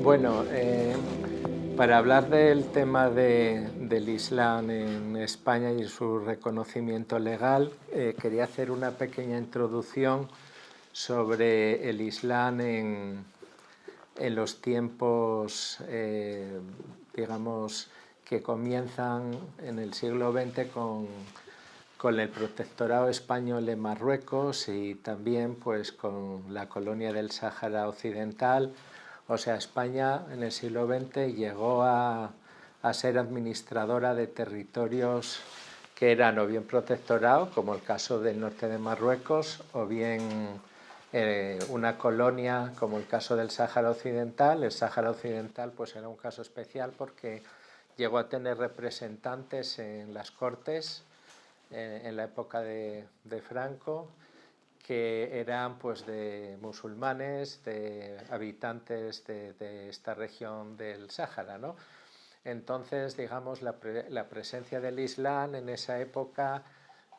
Bueno, para hablar del tema del Islam en España y su reconocimiento legal, quería hacer una pequeña introducción sobre el Islam en los tiempos, digamos, que comienzan en el siglo XX con el protectorado español en Marruecos y también pues con la colonia del Sáhara Occidental. O sea, España en el siglo XX llegó a ser administradora de territorios que eran o bien protectorado, como el caso del norte de Marruecos, o bien una colonia, como el caso del Sáhara Occidental. El Sáhara Occidental pues era un caso especial porque llegó a tener representantes en las Cortes en la época de Franco, que eran pues de musulmanes, de habitantes de esta región del Sáhara, ¿no? Entonces, digamos, la presencia del Islam en esa época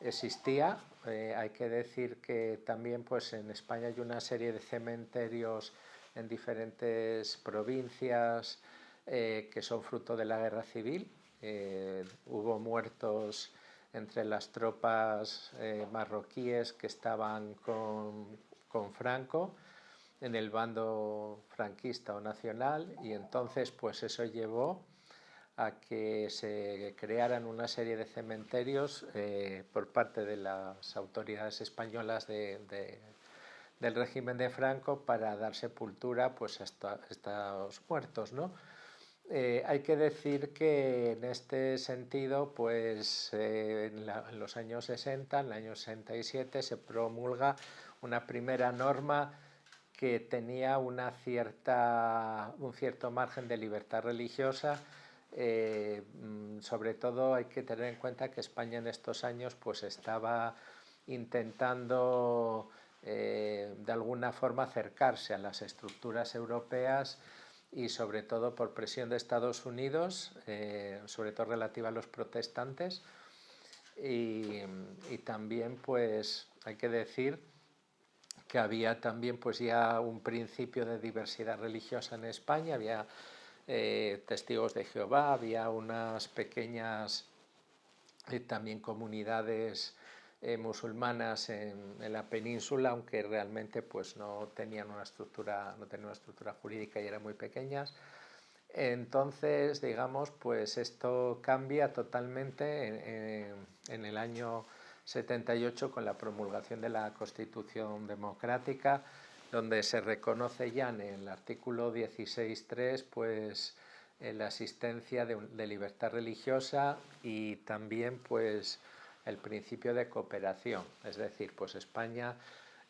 existía. Hay que decir que también pues en España hay una serie de cementerios en diferentes provincias que son fruto de la guerra civil. Hubo muertos entre las tropas marroquíes que estaban con Franco en el bando franquista o nacional, y entonces pues eso llevó a que se crearan una serie de cementerios por parte de las autoridades españolas del régimen de Franco para dar sepultura pues, a estos muertos, ¿no? Hay que decir que en este sentido, pues en los años 60, en el año 67, se promulga una primera norma que tenía un cierto margen de libertad religiosa. Sobre todo hay que tener en cuenta que España en estos años pues estaba intentando de alguna forma acercarse a las estructuras europeas, y sobre todo por presión de Estados Unidos, sobre todo relativa a los protestantes, y también pues hay que decir que había también pues ya un principio de diversidad religiosa en España. Había testigos de Jehová, había unas pequeñas también comunidades musulmanas en la península, aunque realmente pues no tenían una estructura jurídica y eran muy pequeñas. Entonces, digamos, pues esto cambia totalmente en el año 78 con la promulgación de la Constitución Democrática, donde se reconoce ya en el artículo 16.3 pues la existencia de libertad religiosa, y también pues el principio de cooperación. Es decir, pues España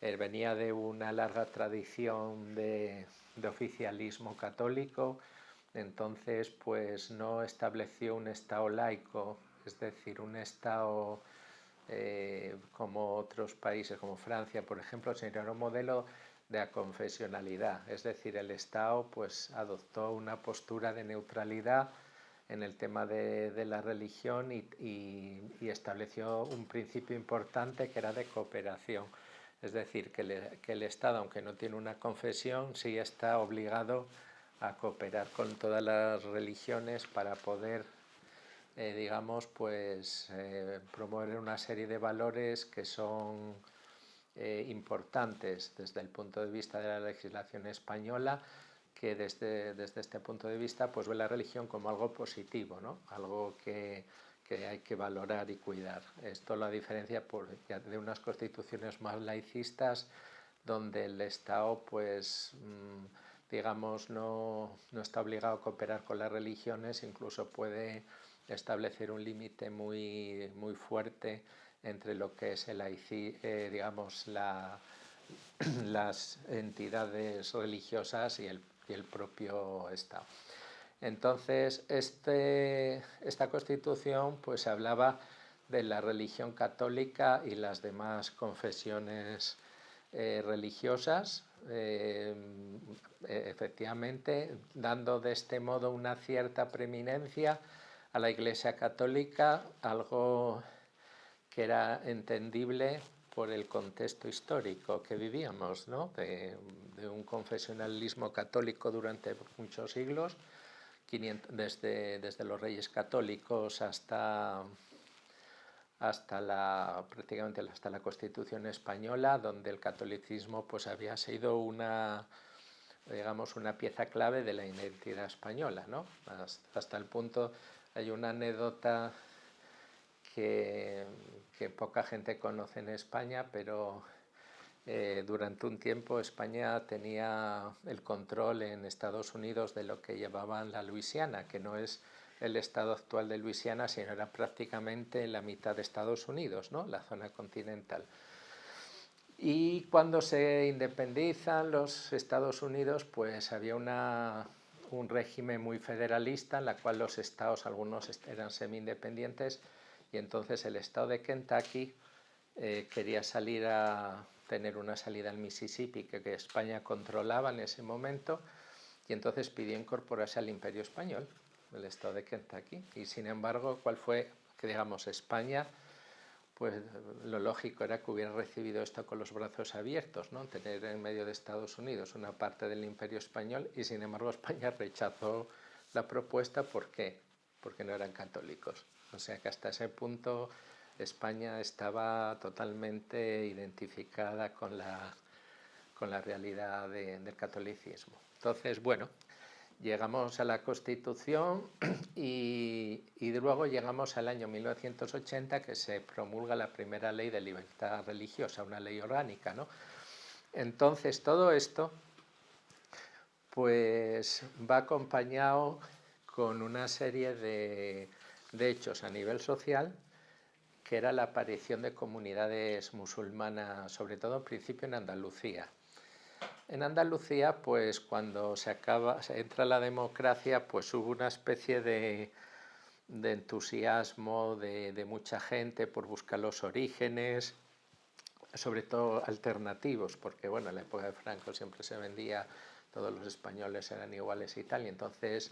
venía de una larga tradición de oficialismo católico. Entonces pues no estableció un Estado laico, es decir, un Estado como otros países, como Francia, por ejemplo, sino era un modelo de aconfesionalidad. Es decir, el Estado pues adoptó una postura de neutralidad en el tema de la religión, y estableció un principio importante que era de cooperación. Es decir, que el Estado, aunque no tiene una confesión, sí está obligado a cooperar con todas las religiones para poder, digamos, pues promover una serie de valores que son importantes desde el punto de vista de la legislación española, que desde este punto de vista pues ve la religión como algo positivo, ¿no? Algo que hay que valorar y cuidar. Esto la diferencia de unas constituciones más laicistas, donde el Estado pues digamos no está obligado a cooperar con las religiones, incluso puede establecer un límite muy fuerte entre lo que es digamos las entidades religiosas y el propio Estado. Entonces, esta Constitución pues hablaba de la religión católica y las demás confesiones religiosas, efectivamente, dando de este modo una cierta preeminencia a la Iglesia Católica, algo que era entendible por el contexto histórico que vivíamos, ¿no? de un confesionalismo católico durante muchos siglos, desde los reyes católicos prácticamente hasta la Constitución española, donde el catolicismo pues había sido una pieza clave de la identidad española, ¿no? Hasta el punto, hay una anécdota que poca gente conoce en España, pero durante un tiempo España tenía el control en Estados Unidos de lo que llamaban la Luisiana, que no es el estado actual de Luisiana, sino era prácticamente la mitad de Estados Unidos, ¿no? La zona continental. Y cuando se independizan los Estados Unidos, pues había un régimen muy federalista en la cual los estados, algunos eran semi-independientes, y entonces el estado de Kentucky quería tener una salida al Mississippi que España controlaba en ese momento, y entonces pidió incorporarse al Imperio Español, el estado de Kentucky. Y sin embargo, ¿cuál fue? Que digamos, España, pues lo lógico era que hubiera recibido esto con los brazos abiertos, ¿no? Tener en medio de Estados Unidos una parte del Imperio Español, y sin embargo España rechazó la propuesta. ¿Por qué? Porque no eran católicos. O sea que hasta ese punto España estaba totalmente identificada con la realidad del catolicismo. Entonces, bueno, llegamos a la Constitución y luego llegamos al año 1980, que se promulga la primera ley de libertad religiosa, una ley orgánica, ¿no? Entonces todo esto pues va acompañado con una serie de hechos a nivel social, que era la aparición de comunidades musulmanas, sobre todo al principio en Andalucía. En Andalucía, pues cuando se entra la democracia, pues hubo una especie de entusiasmo de mucha gente por buscar los orígenes, sobre todo alternativos, porque bueno, en la época de Franco siempre se vendía todos los españoles eran iguales y tal, y entonces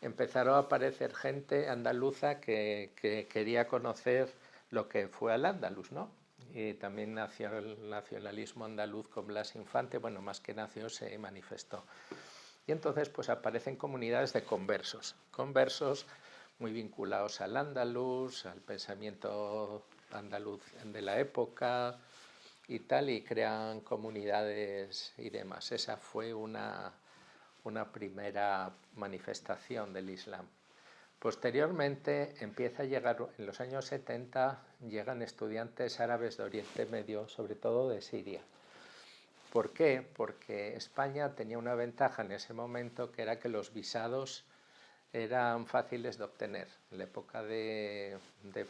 empezaron a aparecer gente andaluza que quería conocer lo que fue al-Ándalus, ¿no? Y también nació el nacionalismo andaluz con Blas Infante, bueno, más que nació, se manifestó. Y entonces pues aparecen comunidades de conversos muy vinculados al andaluz, al pensamiento andaluz de la época y tal, y crean comunidades y demás. Esa fue una primera manifestación del Islam. Posteriormente empieza a llegar, en los años 70, llegan estudiantes árabes de Oriente Medio, sobre todo de Siria. ¿Por qué? Porque España tenía una ventaja en ese momento, que era que los visados eran fáciles de obtener. En la época de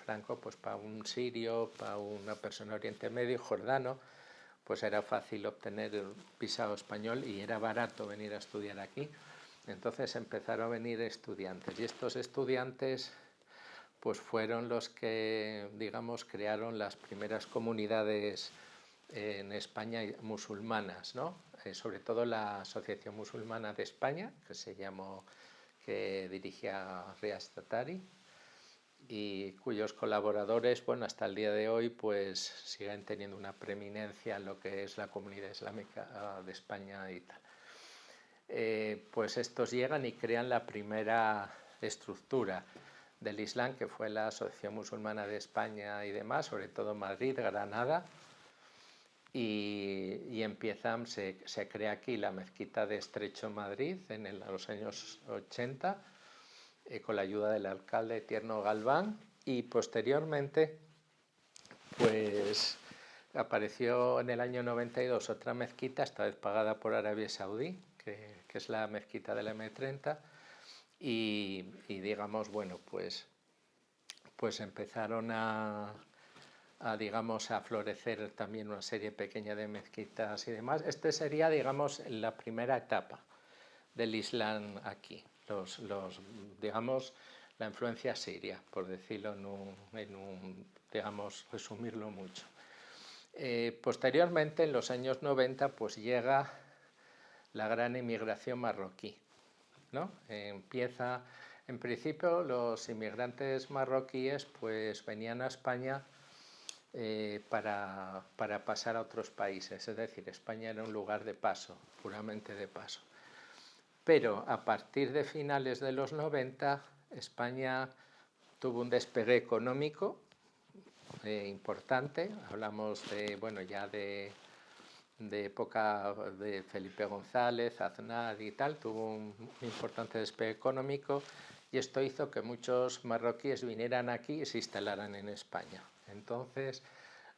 Franco, pues para un sirio, para una persona de Oriente Medio, jordano, pues era fácil obtener el visado español y era barato venir a estudiar aquí. Entonces empezaron a venir estudiantes, y estos estudiantes pues fueron los que, digamos, crearon las primeras comunidades en España musulmanas, ¿no? Sobre todo la Asociación Musulmana de España, que dirigía Riaz Tatari, y cuyos colaboradores, bueno, hasta el día de hoy pues siguen teniendo una preeminencia en lo que es la comunidad islámica de España y tal. Pues estos llegan y crean la primera estructura del Islam, que fue la Asociación Musulmana de España y demás, sobre todo Madrid, Granada, y se crea aquí la mezquita de Estrecho Madrid en los años 80, con la ayuda del alcalde Tierno Galván, y posteriormente pues apareció en el año 92 otra mezquita, esta vez pagada por Arabia Saudí, que es la mezquita de la M30, y digamos, bueno, pues empezaron digamos, a florecer también una serie pequeña de mezquitas y demás. Este sería, digamos, la primera etapa del Islam aquí, digamos, la influencia siria, por decirlo digamos, resumirlo mucho. Posteriormente, en los años 90, pues llega la gran inmigración marroquí, ¿no? En principio, los inmigrantes marroquíes pues venían a España para pasar a otros países. Es decir, España era un lugar de paso, puramente de paso. Pero a partir de finales de los 90, España tuvo un despegue económico importante. Hablamos de, bueno, ya de época de Felipe González, Aznar y tal, tuvo un importante despegue económico, y esto hizo que muchos marroquíes vinieran aquí y se instalaran en España. Entonces,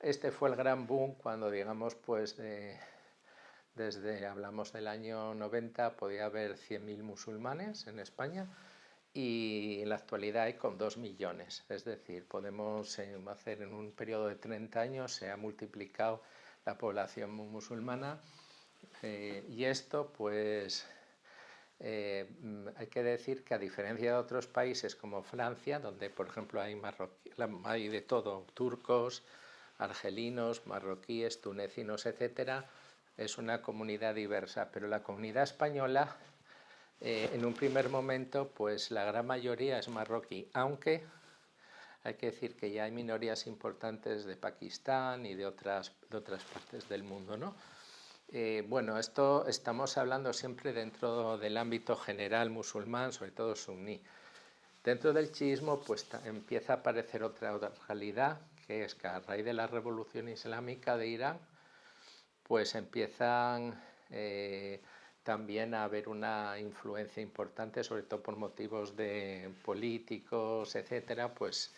este fue el gran boom cuando, digamos, pues desde, hablamos del año 90, podía haber 100.000 musulmanes en España, y en la actualidad hay con 2 millones. Es decir, podemos hacer en un periodo de 30 años se ha multiplicado la población musulmana, y esto pues hay que decir que, a diferencia de otros países como Francia, donde por ejemplo hay de todo, turcos, argelinos, marroquíes, tunecinos, etcétera, es una comunidad diversa, pero la comunidad española en un primer momento pues la gran mayoría es marroquí, aunque hay que decir que ya hay minorías importantes de Pakistán y de otras partes del mundo, ¿no? Bueno, esto estamos hablando siempre dentro del ámbito general musulmán, sobre todo suní. Dentro del chiismo pues empieza a aparecer otra realidad, que es que a raíz de la revolución islámica de Irán pues empiezan también a haber una influencia importante, sobre todo por motivos de políticos, etcétera, pues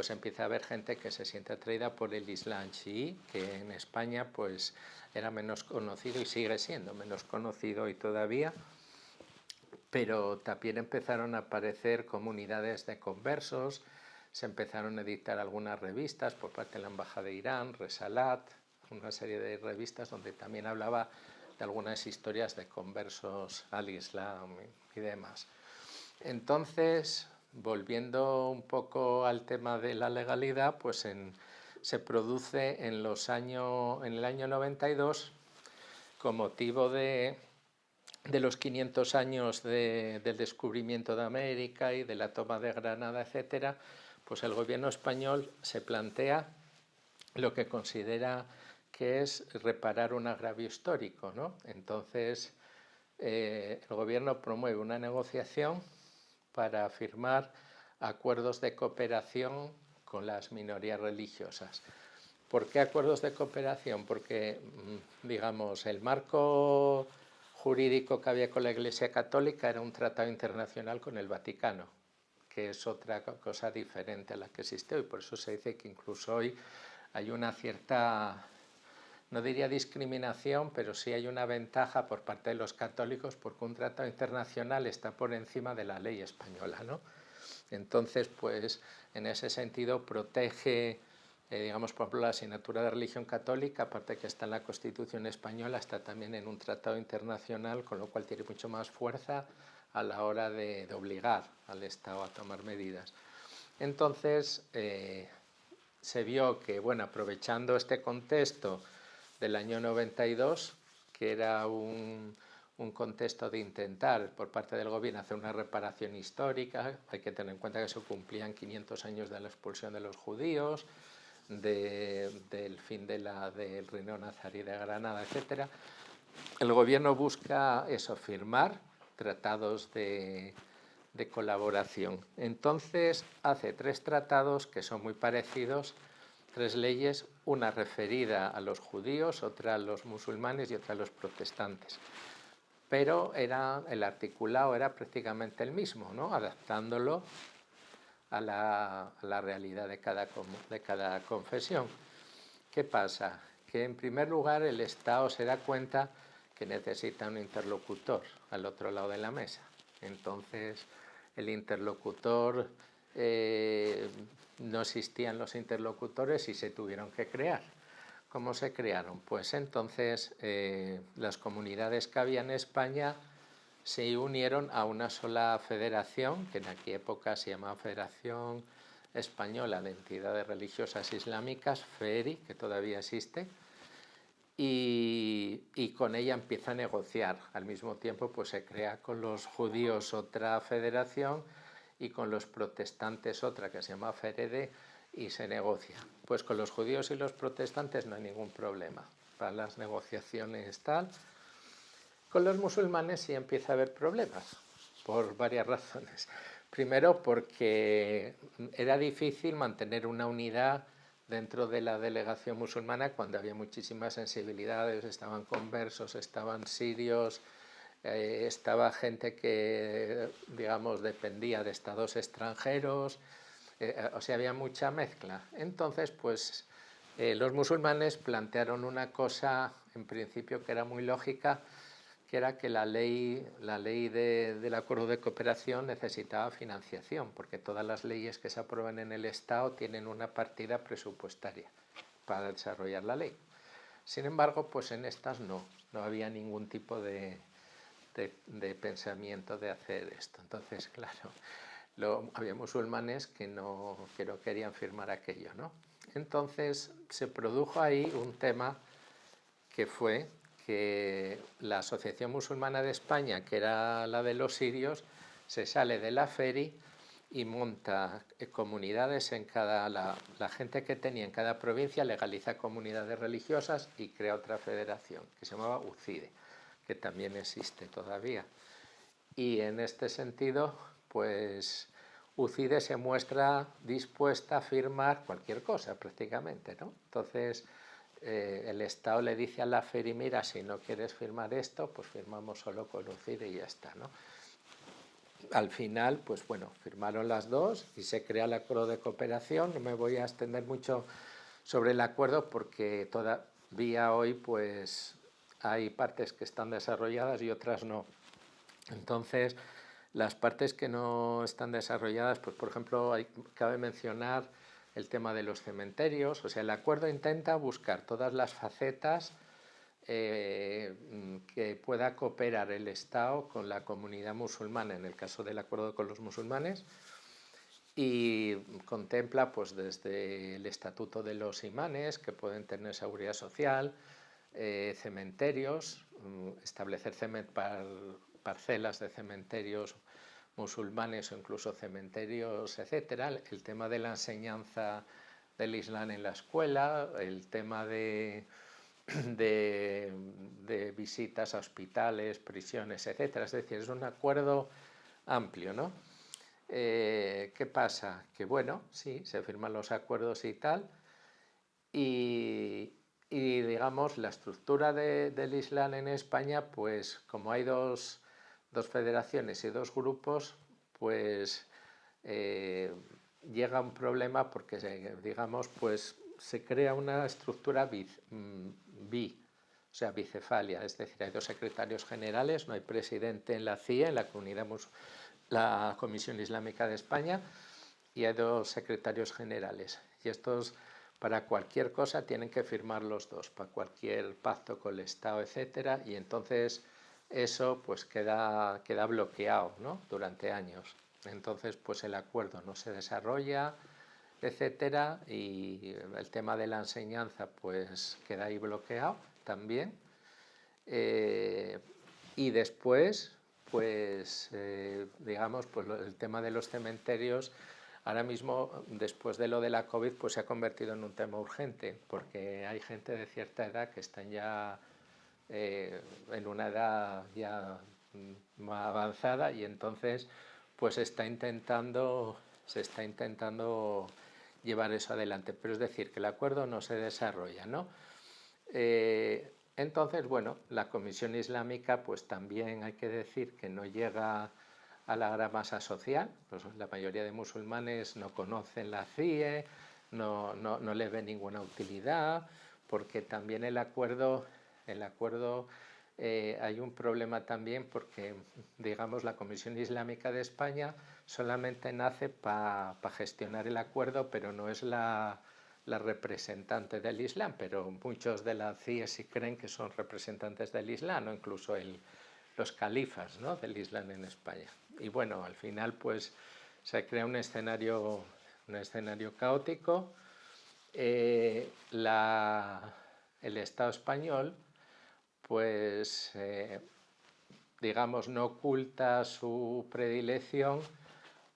empieza a haber gente que se siente atraída por el Islam chií, que en España pues era menos conocido y sigue siendo menos conocido hoy todavía, pero también empezaron a aparecer comunidades de conversos, se empezaron a editar algunas revistas por parte de la Embajada de Irán, Resalat, una serie de revistas donde también hablaba de algunas historias de conversos al Islam y demás. Entonces, volviendo un poco al tema de la legalidad, pues se produce en el año 92, con motivo de los 500 años del descubrimiento de América y de la toma de Granada, etcétera, pues el gobierno español se plantea lo que considera que es reparar un agravio histórico, ¿no? Entonces, el gobierno promueve una negociación para firmar acuerdos de cooperación con las minorías religiosas. ¿Por qué acuerdos de cooperación? Porque, digamos, el marco jurídico que había con la Iglesia Católica era un tratado internacional con el Vaticano, que es otra cosa diferente a la que existe hoy. Por eso se dice que incluso hoy hay una cierta, no diría discriminación, pero sí hay una ventaja por parte de los católicos, porque un tratado internacional está por encima de la ley española, ¿no? Entonces, pues, en ese sentido protege, digamos, por ejemplo, la asignatura de religión católica, aparte que está en la Constitución española, está también en un tratado internacional, con lo cual tiene mucho más fuerza a la hora de obligar al Estado a tomar medidas. Entonces, se vio que, bueno, aprovechando este contexto del año 92, que era un contexto de intentar por parte del gobierno hacer una reparación histórica, hay que tener en cuenta que se cumplían 500 años de la expulsión de los judíos, del fin del reino nazarí de Granada, etc. El gobierno busca eso, firmar tratados de colaboración. Entonces hace 3 tratados que son muy parecidos, 3 leyes, una referida a los judíos, otra a los musulmanes y otra a los protestantes. Pero el articulado era prácticamente el mismo, ¿no? Adaptándolo a la realidad de cada confesión. ¿Qué pasa? Que en primer lugar el Estado se da cuenta que necesita un interlocutor al otro lado de la mesa. Entonces el interlocutor, no existían los interlocutores y se tuvieron que crear. ¿Cómo se crearon? Pues entonces las comunidades que había en España se unieron a una sola federación, que en aquella época se llamaba Federación Española de Entidades Religiosas Islámicas, FERI, que todavía existe, y con ella empieza a negociar. Al mismo tiempo pues se crea con los judíos otra federación y con los protestantes otra que se llama FEREDE, y se negocia. pues con los judíos y los protestantes no hay ningún problema para las negociaciones tal. Con los musulmanes sí empieza a haber problemas, por varias razones. Primero, porque era difícil mantener una unidad dentro de la delegación musulmana cuando había muchísimas sensibilidades, estaban conversos, estaban sirios, estaba gente que, digamos, dependía de estados extranjeros, o sea, había mucha mezcla. Entonces, pues los musulmanes plantearon una cosa, en principio, que era muy lógica, que era que la ley del acuerdo de cooperación necesitaba financiación, porque todas las leyes que se aprueban en el Estado tienen una partida presupuestaria para desarrollar la ley. Sin embargo, pues en estas no había ningún tipo de pensamiento de hacer esto. Entonces, claro, había musulmanes que no querían firmar aquello, ¿no? Entonces se produjo ahí un tema que fue que la Asociación Musulmana de España, que era la de los sirios, se sale de la FERI y monta comunidades en la gente que tenía en cada provincia legaliza comunidades religiosas y crea otra federación que se llamaba UCIDE, que también existe todavía. Y en este sentido, pues UCIDE se muestra dispuesta a firmar cualquier cosa prácticamente, ¿no? Entonces el Estado le dice a la FERI, mira, si no quieres firmar esto, pues firmamos solo con UCIDE y ya está, ¿no? Al final, pues bueno, firmaron las dos y se crea el acuerdo de cooperación. No me voy a extender mucho sobre el acuerdo porque todavía hoy pues hay partes que están desarrolladas y otras no. Entonces, las partes que no están desarrolladas, pues por ejemplo, cabe mencionar el tema de los cementerios. O sea, el acuerdo intenta buscar todas las facetas que pueda cooperar el Estado con la comunidad musulmana, en el caso del acuerdo con los musulmanes, y contempla pues desde el estatuto de los imanes, que pueden tener seguridad social, cementerios, establecer parcelas de cementerios musulmanes o incluso cementerios, etcétera, el tema de la enseñanza del Islam en la escuela, el tema de visitas a hospitales, prisiones, etcétera. Es decir, es un acuerdo amplio, ¿no? ¿Qué pasa? Que bueno, sí, se firman los acuerdos y tal, y digamos, la estructura del Islam en España, pues como hay dos federaciones y dos grupos, pues llega un problema porque, digamos, pues se crea una estructura o sea, bicefalia, es decir, hay dos secretarios generales, no hay presidente en la CIE, en la Comisión Islámica de España, y hay dos secretarios generales. Y estos, para cualquier cosa, tienen que firmar los dos, para cualquier pacto con el Estado, etcétera, y entonces eso pues queda bloqueado, ¿no? Durante años. Entonces, pues el acuerdo no se desarrolla, etcétera, y el tema de la enseñanza pues queda ahí bloqueado también. Y después, pues digamos, pues el tema de los cementerios, ahora mismo, después de lo de la COVID, pues se ha convertido en un tema urgente, porque hay gente de cierta edad que están ya en una edad ya más avanzada, y entonces pues se está intentando llevar eso adelante, pero es decir, que el acuerdo no se desarrolla, ¿no? Entonces, bueno, la Comisión Islámica pues también hay que decir que no llega a la gran masa social, pues la mayoría de musulmanes no conocen la CIE, no le ven ninguna utilidad, porque también el acuerdo hay un problema también porque, digamos, la Comisión Islámica de España solamente nace para gestionar el acuerdo, pero no es la representante del Islam, pero muchos de la CIE sí creen que son representantes del Islam, o incluso los califas, ¿no?, del Islam en España. Y bueno, al final pues se crea un escenario caótico. El Estado español pues digamos no oculta su predilección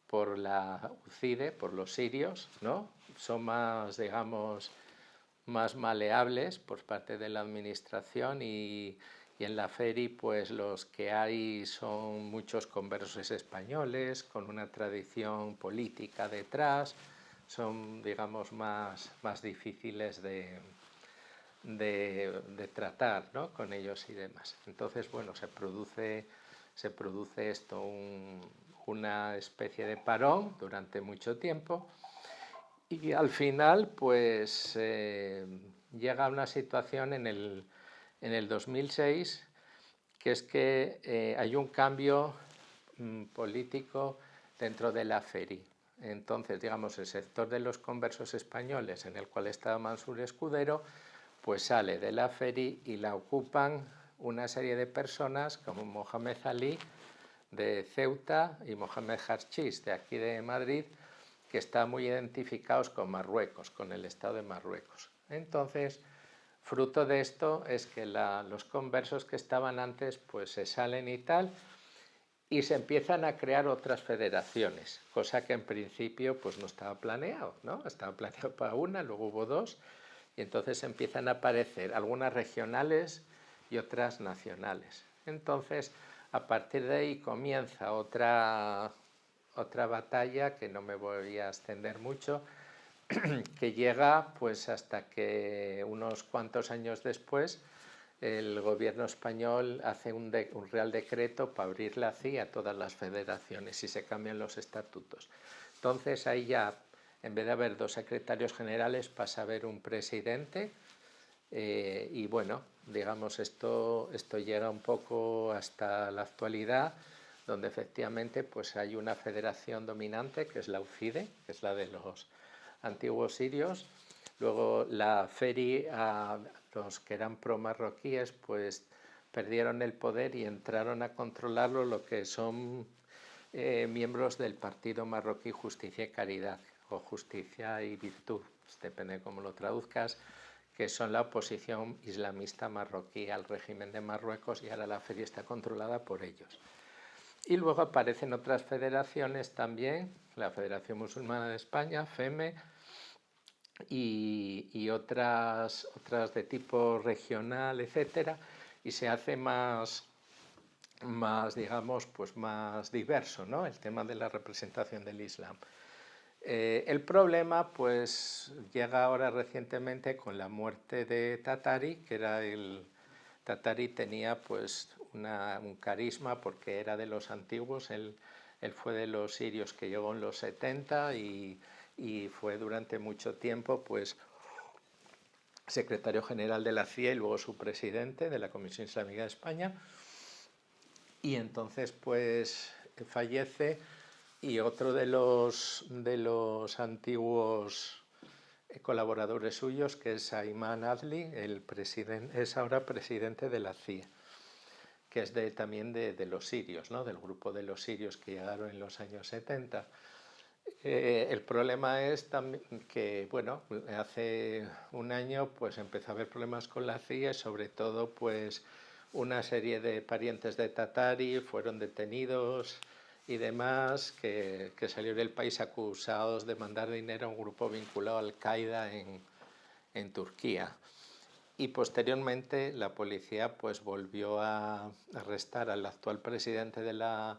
por la UCIDE, por los sirios, ¿no? son más, digamos, más maleables por parte de la administración y en la FERI pues los que hay son muchos conversos españoles con una tradición política detrás, son digamos más difíciles de tratar, ¿no?, con ellos y demás. Entonces, bueno, se produce esto, una especie de parón durante mucho tiempo y al final pues llega una situación en el 2006 que es que hay un cambio político dentro de la FERI. Entonces, digamos, el sector de los conversos españoles, en el cual estaba Mansur Escudero, pues sale de la FERI y la ocupan una serie de personas como Mohamed Ali de Ceuta y Mohamed Harchis de aquí de Madrid, que están muy identificados con Marruecos, con el Estado de Marruecos. Entonces, fruto de esto es que los conversos que estaban antes pues se salen y tal, y se empiezan a crear otras federaciones, cosa que en principio pues no estaba planeado, ¿no? Estaba planeado para una, luego hubo dos, y entonces empiezan a aparecer algunas regionales y otras nacionales. Entonces, a partir de ahí comienza otra batalla que no me voy a extender mucho, que llega pues hasta que unos cuantos años después el gobierno español hace un real decreto para abrir la CIA a todas las federaciones y se cambian los estatutos. Entonces ahí ya, en vez de haber dos secretarios generales, pasa a haber un presidente y bueno, digamos esto llega un poco hasta la actualidad, donde efectivamente pues hay una federación dominante que es la UCIDE, que es la de los antiguos sirios. Luego la FERI, los que eran pro-marroquíes, pues perdieron el poder y entraron a controlarlo lo que son miembros del partido marroquí Justicia y Caridad, o Justicia y Virtud, pues depende de cómo lo traduzcas, que son la oposición islamista marroquí al régimen de Marruecos, y ahora la FERI está controlada por ellos. Y luego aparecen otras federaciones también, la Federación Musulmana de España, FEME, y otras de tipo regional, etcétera, y se hace más digamos, pues más diverso, ¿no?, el tema de la representación del Islam. El problema pues llega ahora recientemente con la muerte de Tatari, que era Tatari tenía pues un carisma porque era de los antiguos, él fue de los sirios que llegó en los 70 y fue durante mucho tiempo pues secretario general de la CIA y luego su presidente de la Comisión Islámica de España, y entonces pues fallece, y otro de los antiguos colaboradores suyos, que es Ayman Adli, es ahora presidente de la CIA, que es también de los sirios, ¿no?, del grupo de los sirios que llegaron en los años 70. El problema es también que, bueno, hace un año pues empezó a haber problemas con la CIA y sobre todo pues una serie de parientes de Tatari fueron detenidos y demás, que salieron del país acusados de mandar dinero a un grupo vinculado a Al-Qaeda en Turquía. Y posteriormente la policía pues volvió a arrestar al actual presidente de la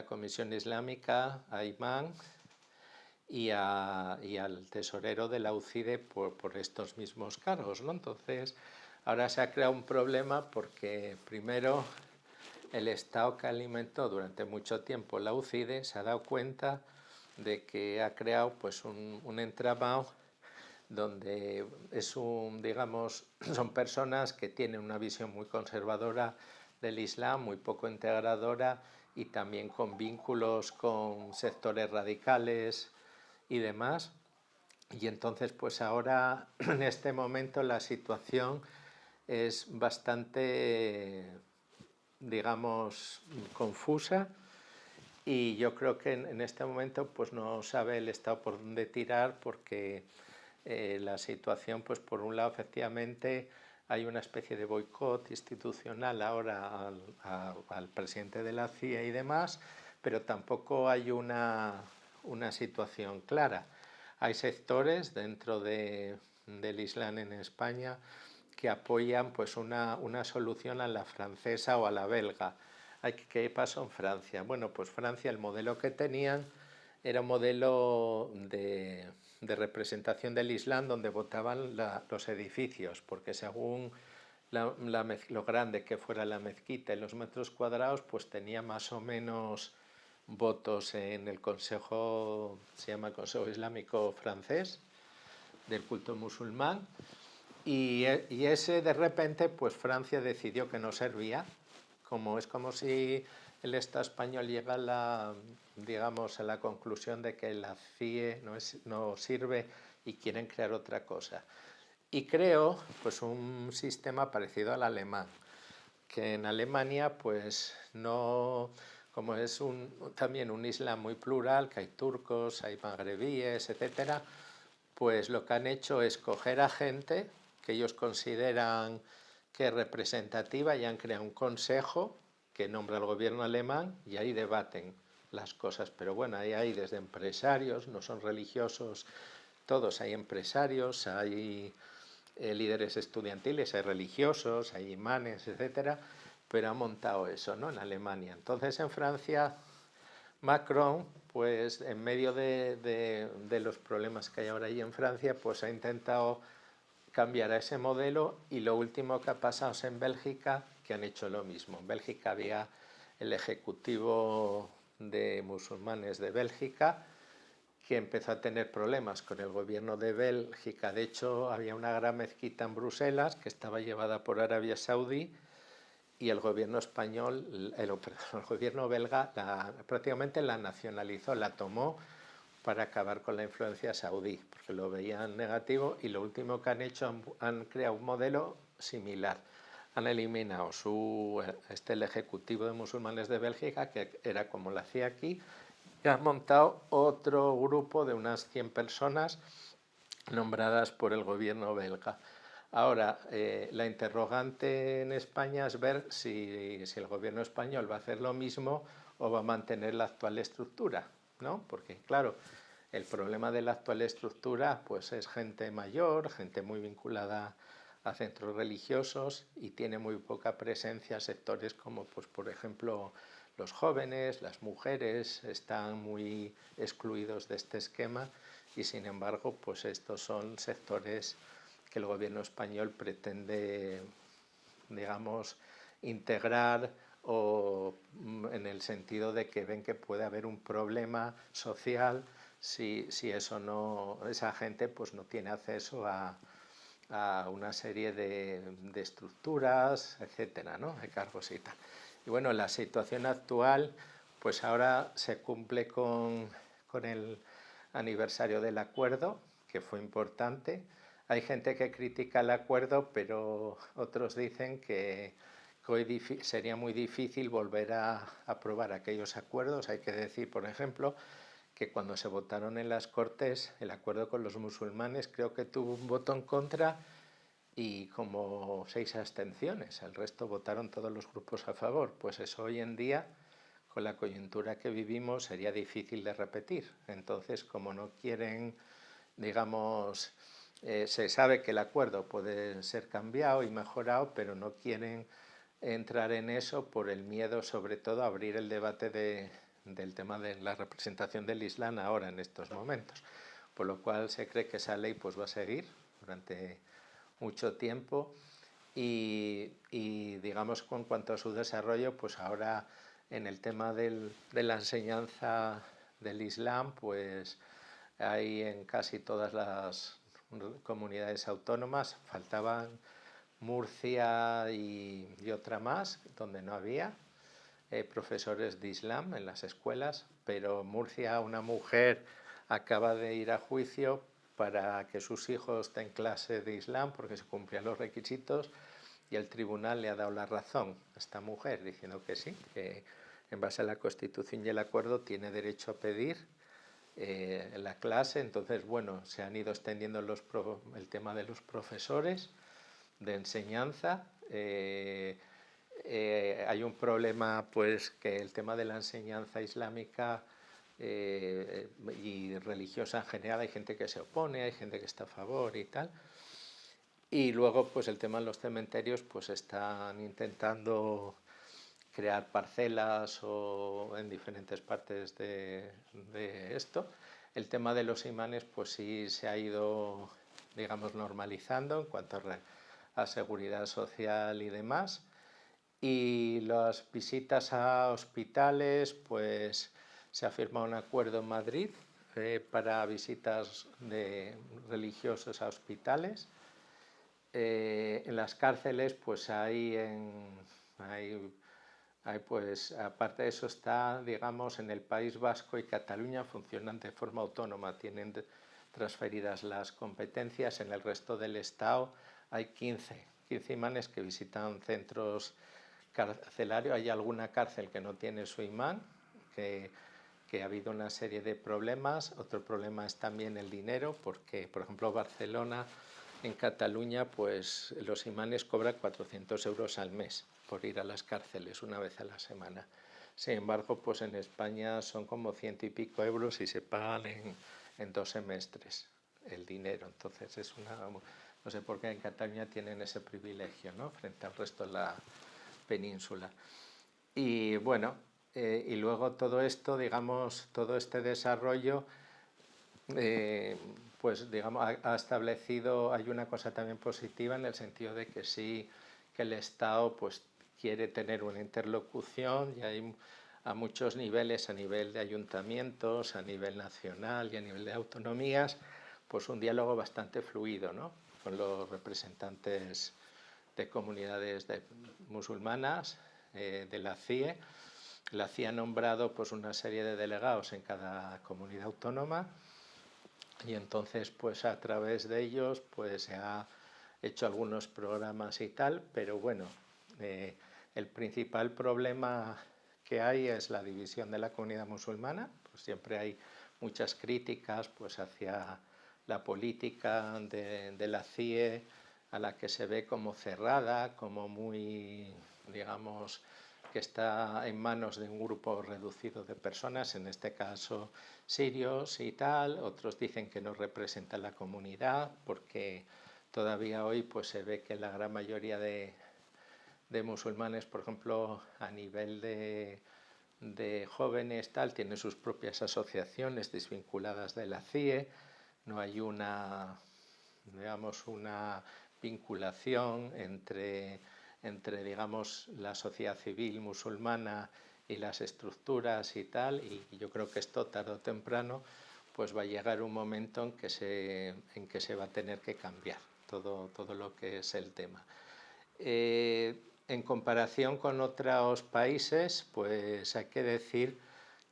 Comisión Islámica, Ayman, y al tesorero de la UCIDE por estos mismos cargos, ¿no? Entonces, ahora se ha creado un problema porque, primero, el Estado que alimentó durante mucho tiempo la UCIDE se ha dado cuenta de que ha creado pues un entramado donde digamos, son personas que tienen una visión muy conservadora del Islam, muy poco integradora y también con vínculos con sectores radicales y demás. Y entonces pues ahora en este momento la situación es bastante, digamos, confusa, y yo creo que en este momento pues no sabe el Estado por dónde tirar, porque la situación, pues por un lado efectivamente hay una especie de boicot institucional ahora al presidente de la CIA y demás, pero tampoco hay una situación clara. hay sectores dentro del Islam en España que apoyan pues una solución a la francesa o a la belga. ¿Qué pasó en Francia? Bueno, pues Francia, el modelo que tenían era un modelo de representación del Islam donde votaban los edificios, porque según lo grande que fuera la mezquita y los metros cuadrados, pues tenía más o menos votos en el Consejo, se llama Consejo Islámico Francés, del culto musulmán, y ese de repente, pues Francia decidió que no servía, es como si el Estado español llega digamos, a la conclusión de que la CIE no sirve y quieren crear otra cosa. Y creó pues un sistema parecido al alemán, que en Alemania pues no, como es también un islam muy plural, que hay turcos, hay magrebíes, etcétera, pues lo que han hecho es coger a gente que ellos consideran que es representativa y han creado un consejo que nombra el gobierno alemán y ahí debaten las cosas. Pero bueno, ahí hay desde empresarios, no son religiosos todos, hay empresarios, hay líderes estudiantiles, hay religiosos, hay imanes, etcétera, pero ha montado eso, ¿no? En Alemania. Entonces en Francia Macron, pues en medio de los problemas que hay ahora ahí en Francia, pues ha intentado cambiar a ese modelo, y lo último que ha pasado es en Bélgica, que han hecho lo mismo. En Bélgica había el Ejecutivo de Musulmanes de Bélgica, que empezó a tener problemas con el gobierno de Bélgica. De hecho, había una gran mezquita en Bruselas que estaba llevada por Arabia Saudí, y el gobierno español, el gobierno belga prácticamente la nacionalizó, la tomó para acabar con la influencia saudí, porque lo veían negativo, y lo último que han hecho, han creado un modelo similar. Han eliminado el Ejecutivo de Musulmanes de Bélgica, que era como lo hacía aquí, y han montado otro grupo de unas 100 personas nombradas por el gobierno belga. Ahora, la interrogante en España es ver si el gobierno español va a hacer lo mismo o va a mantener la actual estructura, ¿no? Porque, claro, el problema de la actual estructura pues es gente mayor, gente muy vinculada a centros religiosos, y tiene muy poca presencia sectores como, pues, por ejemplo, los jóvenes, las mujeres, están muy excluidos de este esquema, y sin embargo, pues estos son sectores que el gobierno español pretende, digamos, integrar, o en el sentido de que ven que puede haber un problema social si esa gente pues no tiene acceso a una serie de estructuras, etcétera, ¿no? De cargos y tal. Y bueno, la situación actual, pues ahora se cumple con el aniversario del acuerdo, que fue importante. Hay gente que critica el acuerdo, pero otros dicen que hoy sería muy difícil volver a aprobar aquellos acuerdos. Hay que decir, por ejemplo, que cuando se votaron en las Cortes el acuerdo con los musulmanes, creo que tuvo un voto en contra y como 6 abstenciones. El resto votaron todos los grupos a favor. Pues eso hoy en día, con la coyuntura que vivimos, sería difícil de repetir. Entonces, como no quieren, digamos, se sabe que el acuerdo puede ser cambiado y mejorado, pero no quieren entrar en eso por el miedo, sobre todo, a abrir el debate del tema de la representación del Islam ahora, en estos momentos. Por lo cual se cree que esa ley pues va a seguir durante mucho tiempo, y digamos, con cuanto a su desarrollo, pues ahora en el tema de la enseñanza del Islam, pues hay en casi todas las comunidades autónomas. Faltaban Murcia y otra más, donde no había profesores de Islam en las escuelas, pero Murcia, una mujer acaba de ir a juicio para que sus hijos den clase de Islam porque se cumplían los requisitos, y el tribunal le ha dado la razón a esta mujer diciendo que sí, que en base a la Constitución y el acuerdo tiene derecho a pedir la clase. Entonces, bueno, se han ido extendiendo el tema de los profesores de enseñanza. Hay un problema, pues, que el tema de la enseñanza islámica y religiosa en general. Hay gente que se opone, hay gente que está a favor y tal. Y luego, pues el tema de los cementerios, pues están intentando crear parcelas o en diferentes partes de esto. El tema de los imanes, pues sí se ha ido, digamos, normalizando en cuanto a seguridad social y demás. Y las visitas a hospitales, pues se ha firmado un acuerdo en Madrid para visitas de religiosos a hospitales. En las cárceles, pues pues aparte de eso está, digamos, en el País Vasco y Cataluña funcionan de forma autónoma, tienen transferidas las competencias. En el resto del Estado hay 15 imanes que visitan centros carcelarios. Hay alguna cárcel que no tiene su imán, que ha habido una serie de problemas. Otro problema es también el dinero, porque, por ejemplo, Barcelona, en Cataluña, pues los imanes cobran 400 euros al mes por ir a las cárceles una vez a la semana. Sin embargo, pues en España son como 100 y pico euros y se pagan en 2 semestres el dinero. Entonces es no sé por qué en Cataluña tienen ese privilegio, ¿no?, frente al resto de la península. Y bueno, y luego todo esto, digamos, todo este desarrollo, pues digamos, ha establecido, hay una cosa también positiva en el sentido de que sí, que el Estado pues quiere tener una interlocución, y hay a muchos niveles, a nivel de ayuntamientos, a nivel nacional y a nivel de autonomías, pues un diálogo bastante fluido, ¿no?, con los representantes de comunidades musulmanas, de la CIE. La CIE ha nombrado pues una serie de delegados en cada comunidad autónoma, y entonces pues a través de ellos pues se ha hecho algunos programas y tal, pero bueno, el principal problema que hay es la división de la comunidad musulmana. Pues siempre hay muchas críticas pues hacia la política de la CIE, a la que se ve como cerrada, como muy, digamos, que está en manos de un grupo reducido de personas, en este caso sirios y tal. Otros dicen que no representa la comunidad, porque todavía hoy pues se ve que la gran mayoría de musulmanes, por ejemplo, a nivel de jóvenes tal, tienen sus propias asociaciones desvinculadas de la CIE. No hay una, digamos, una vinculación entre, digamos, la sociedad civil musulmana y las estructuras y tal, y yo creo que esto tarde o temprano pues va a llegar un momento en que se va a tener que cambiar todo lo que es el tema. En comparación con otros países, pues hay que decir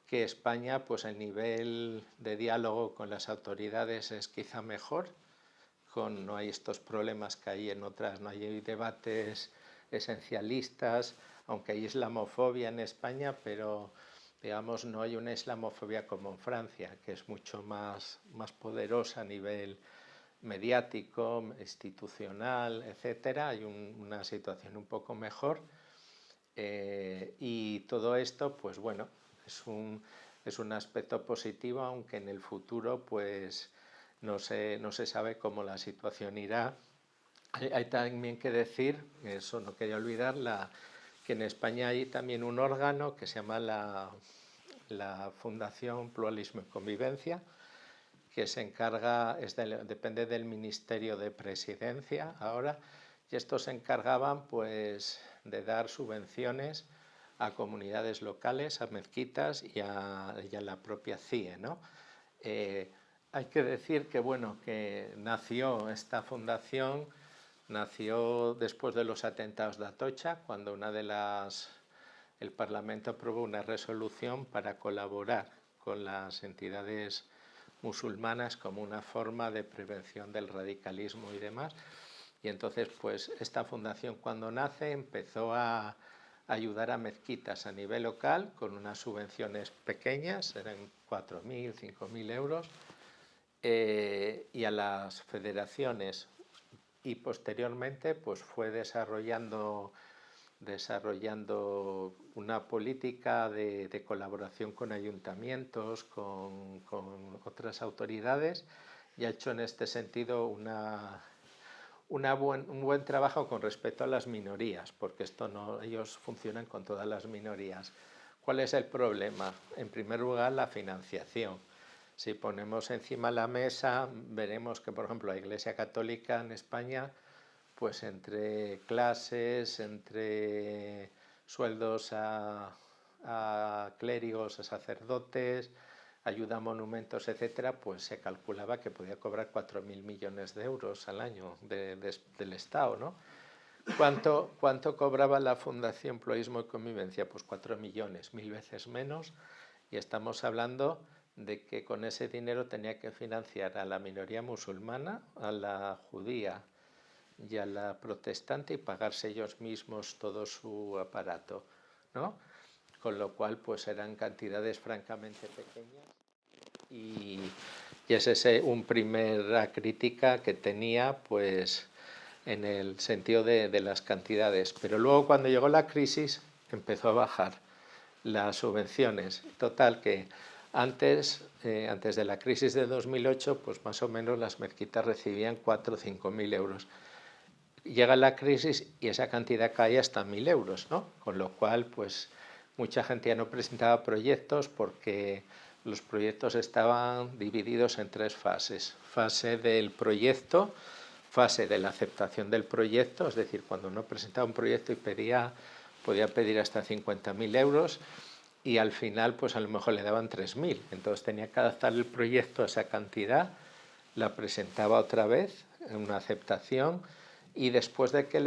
que España, pues el nivel de diálogo con las autoridades es quizá mejor. No hay estos problemas que hay en otras, no hay debates esencialistas, aunque hay islamofobia en España, pero digamos no hay una islamofobia como en Francia, que es mucho más poderosa a nivel mediático, institucional, etcétera. Hay una situación un poco mejor, y todo esto, pues bueno, es un aspecto positivo, aunque en el futuro pues no se sabe cómo la situación irá. Hay también que decir, eso no quería olvidar, que en España hay también un órgano que se llama la Fundación Pluralismo y Convivencia, que se encarga, depende del Ministerio de Presidencia ahora, y estos se encargaban pues de dar subvenciones a comunidades locales, a mezquitas y a la propia CIE, ¿no? Hay que decir que bueno, que nació esta fundación, nació después de los atentados de Atocha, cuando el Parlamento aprobó una resolución para colaborar con las entidades musulmanas como una forma de prevención del radicalismo y demás. Y entonces, pues esta fundación, cuando nace, empezó a ayudar a mezquitas a nivel local con unas subvenciones pequeñas, eran 4.000, 5.000 euros, y a las federaciones. Y posteriormente pues fue desarrollando desarrollando una política de colaboración con ayuntamientos, con otras autoridades, y ha hecho en este sentido un buen trabajo con respecto a las minorías, porque ellos funcionan con todas las minorías. ¿Cuál es el problema? En primer lugar, la financiación. Si ponemos encima la mesa, veremos que, por ejemplo, la Iglesia Católica en España, pues entre clases, entre sueldos a clérigos, a sacerdotes, ayuda a monumentos, etcétera, pues se calculaba que podía cobrar 4.000 millones de euros al año del Estado, ¿no? ¿Cuánto cobraba la Fundación Pluralismo y Convivencia? Pues 4 millones, 1.000 veces menos, y estamos hablando de que con ese dinero tenía que financiar a la minoría musulmana, a la judía y a la protestante, y pagarse ellos mismos todo su aparato, ¿no? Con lo cual pues eran cantidades francamente pequeñas, y esa es una primera crítica que tenía, pues en el sentido de las cantidades. Pero luego, cuando llegó la crisis, empezó a bajar las subvenciones. Total que antes de la crisis de 2008, pues más o menos las mezquitas recibían 4 o 5.000 euros. Llega la crisis y esa cantidad cae hasta 1.000 euros, ¿no? Con lo cual, pues mucha gente ya no presentaba proyectos, porque los proyectos estaban divididos en 3 fases. Fase del proyecto, fase de la aceptación del proyecto, es decir, cuando uno presentaba un proyecto y podía pedir hasta 50.000 euros, y al final pues a lo mejor le daban 3.000. Entonces tenía que adaptar el proyecto a esa cantidad, la presentaba otra vez en una aceptación, y después de que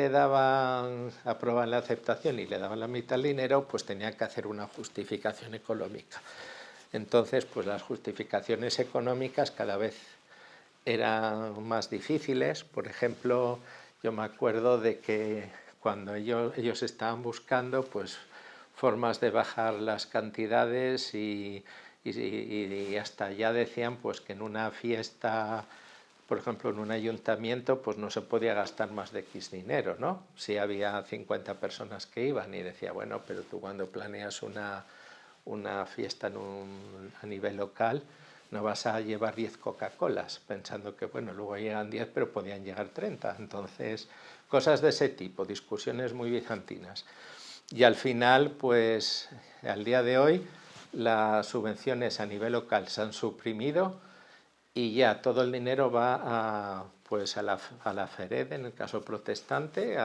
aprobaban la aceptación y le daban la mitad del dinero, pues tenía que hacer una justificación económica. Entonces, pues las justificaciones económicas cada vez eran más difíciles. Por ejemplo, yo me acuerdo de que cuando ellos estaban buscando pues formas de bajar las cantidades, y hasta ya decían pues que en una fiesta, por ejemplo, en un ayuntamiento, pues no se podía gastar más de X dinero, ¿no? Si había 50 personas que iban, y decía, bueno, pero tú cuando planeas una fiesta a nivel local, no vas a llevar 10 Coca-Colas, pensando que, bueno, luego llegan 10, pero podían llegar 30. Entonces, cosas de ese tipo, discusiones muy bizantinas. Y al final, pues, al día de hoy, las subvenciones a nivel local se han suprimido, y ya todo el dinero va pues a la FERED, en el caso protestante,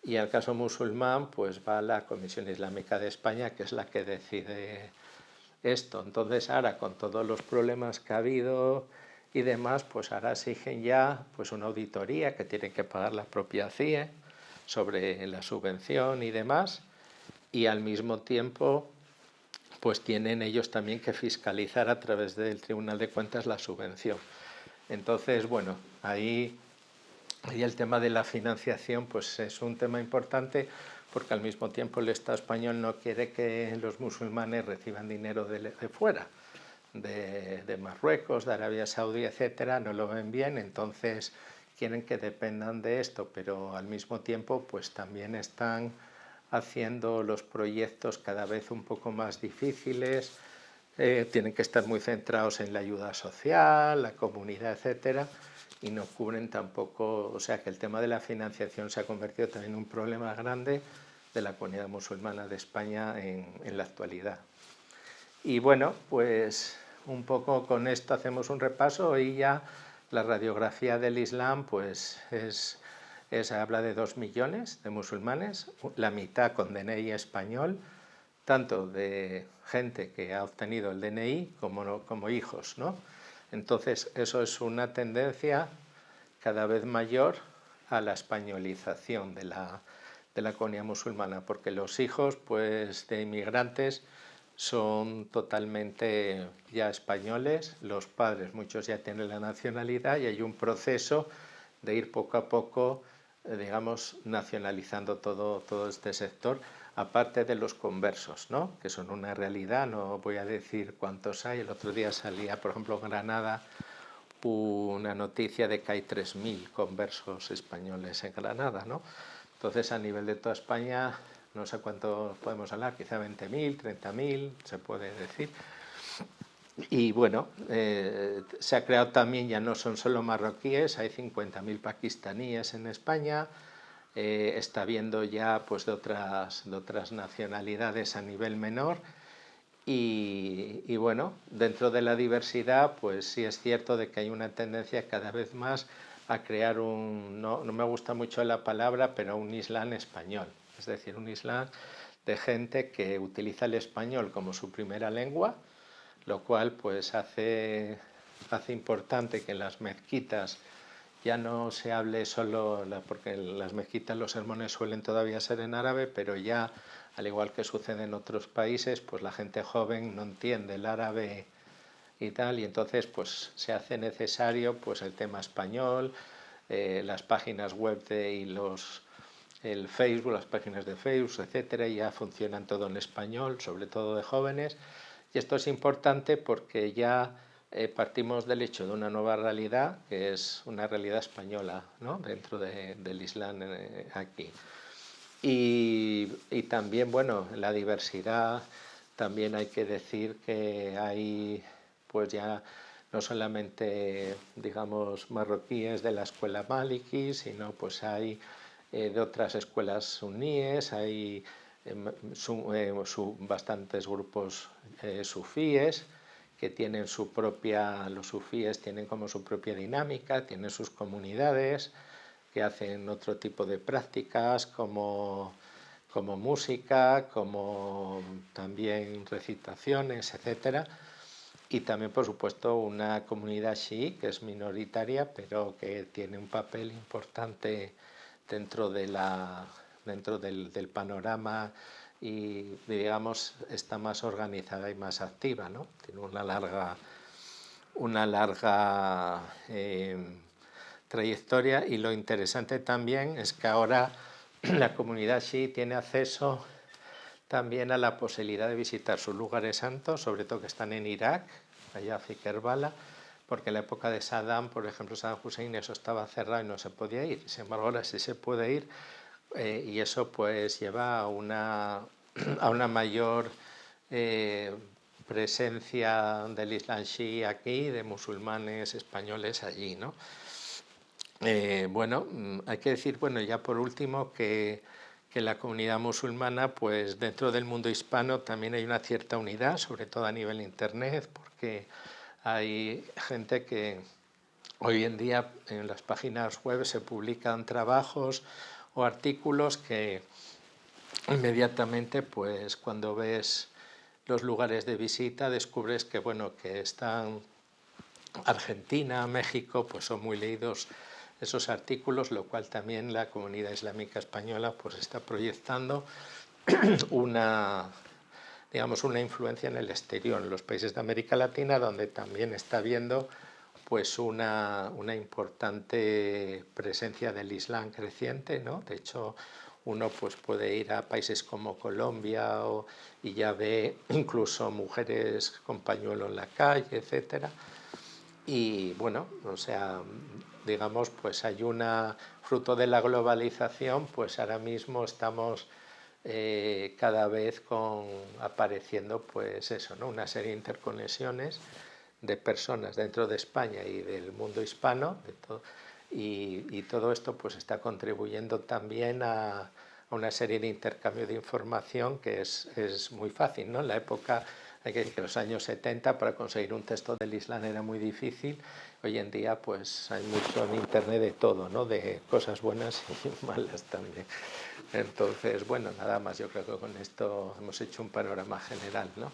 y en el caso musulmán pues va a la Comisión Islámica de España, que es la que decide esto. Entonces ahora, con todos los problemas que ha habido y demás, pues ahora exigen ya pues una auditoría que tiene que pagar la propia CIE sobre la subvención y demás, y al mismo tiempo pues tienen ellos también que fiscalizar a través del Tribunal de Cuentas la subvención. Entonces, bueno, ahí el tema de la financiación pues es un tema importante, porque al mismo tiempo el Estado español no quiere que los musulmanes reciban dinero de fuera, de Marruecos, de Arabia Saudí, etcétera. No lo ven bien, entonces quieren que dependan de esto, pero al mismo tiempo pues también están haciendo los proyectos cada vez un poco más difíciles. Tienen que estar muy centrados en la ayuda social, la comunidad, etcétera, y no cubren tampoco, o sea que el tema de la financiación se ha convertido también en un problema grande de la comunidad musulmana de España en la actualidad. Y bueno, pues un poco con esto hacemos un repaso. Hoy ya la radiografía del Islam pues habla de 2 millones de musulmanes, la mitad con DNI español, tanto de gente que ha obtenido el DNI como hijos, ¿no? Entonces eso es una tendencia cada vez mayor a la españolización de la comunidad musulmana, porque los hijos pues de inmigrantes son totalmente ya españoles, los padres muchos ya tienen la nacionalidad, y hay un proceso de ir poco a poco digamos, nacionalizando todo este sector, aparte de los conversos, ¿no? Que son una realidad. No voy a decir cuántos hay. El otro día salía, por ejemplo, en Granada, una noticia de que hay 3.000 conversos españoles en Granada, ¿no? Entonces, a nivel de toda España, no sé cuánto podemos hablar, quizá 20.000, 30.000, se puede decir. Y bueno, se ha creado también, ya no son solo marroquíes, hay 50.000 pakistaníes en España, está habiendo ya pues de otras nacionalidades a nivel menor. Y bueno, dentro de la diversidad, pues sí es cierto de que hay una tendencia cada vez más a crear no me gusta mucho la palabra, pero un Islam español, es decir, un Islam de gente que utiliza el español como su primera lengua, lo cual pues hace importante que en las mezquitas ya no se hable solo, porque en las mezquitas los sermones suelen todavía ser en árabe, pero ya, al igual que sucede en otros países, pues la gente joven no entiende el árabe y tal, y entonces pues se hace necesario pues el tema español, las páginas web el Facebook, las páginas de Facebook, etcétera, ya funcionan todo en español, sobre todo de jóvenes, y esto es importante porque ya partimos del hecho de una nueva realidad, que es una realidad española, ¿no?, dentro del Islam aquí. Y también, bueno, la diversidad, también hay que decir que hay pues ya no solamente, digamos, marroquíes de la escuela maliki, sino pues hay de otras escuelas suníes, hay bastantes grupos sufíes que tienen los sufíes tienen como su propia dinámica, tienen sus comunidades que hacen otro tipo de prácticas como música, como también recitaciones, etcétera. Y también, por supuesto, una comunidad chií que es minoritaria, pero que tiene un papel importante dentro del panorama y, digamos, está más organizada y más activa, ¿no? Tiene una larga trayectoria, y lo interesante también es que ahora la comunidad chií tiene acceso también a la posibilidad de visitar sus lugares santos, sobre todo que están en Irak, allá hacia Kerbala, porque en la época de Saddam, por ejemplo, Saddam Hussein, eso estaba cerrado y no se podía ir. Sin embargo, ahora sí se puede ir, y eso pues lleva a una mayor presencia del Islam chií aquí, de musulmanes españoles allí, ¿no? Bueno, hay que decir, bueno, ya por último, que la comunidad musulmana, pues dentro del mundo hispano también hay una cierta unidad, sobre todo a nivel internet, porque hay gente que hoy en día en las páginas web se publican trabajos o artículos que inmediatamente, pues cuando ves los lugares de visita, descubres que, bueno, que están Argentina, México, pues son muy leídos esos artículos, lo cual también la comunidad islámica española pues está proyectando una influencia en el exterior, en los países de América Latina, donde también está habiendo pues una importante presencia del Islam creciente, ¿no? De hecho, uno pues puede ir a países como Colombia y ya ve incluso mujeres con pañuelo en la calle, etcétera. Y bueno, o sea, digamos, pues hay fruto de la globalización, pues ahora mismo estamos cada vez apareciendo, pues eso, ¿no?, una serie de interconexiones de personas dentro de España y del mundo hispano, y todo esto pues está contribuyendo también a una serie de intercambio de información que es muy fácil, ¿no? En la época, hay que decir que en los años 70 para conseguir un texto del Islam era muy difícil. Hoy en día pues hay mucho en internet de todo, ¿no?, de cosas buenas y malas también. Entonces, bueno, nada más, yo creo que con esto hemos hecho un panorama general, ¿no?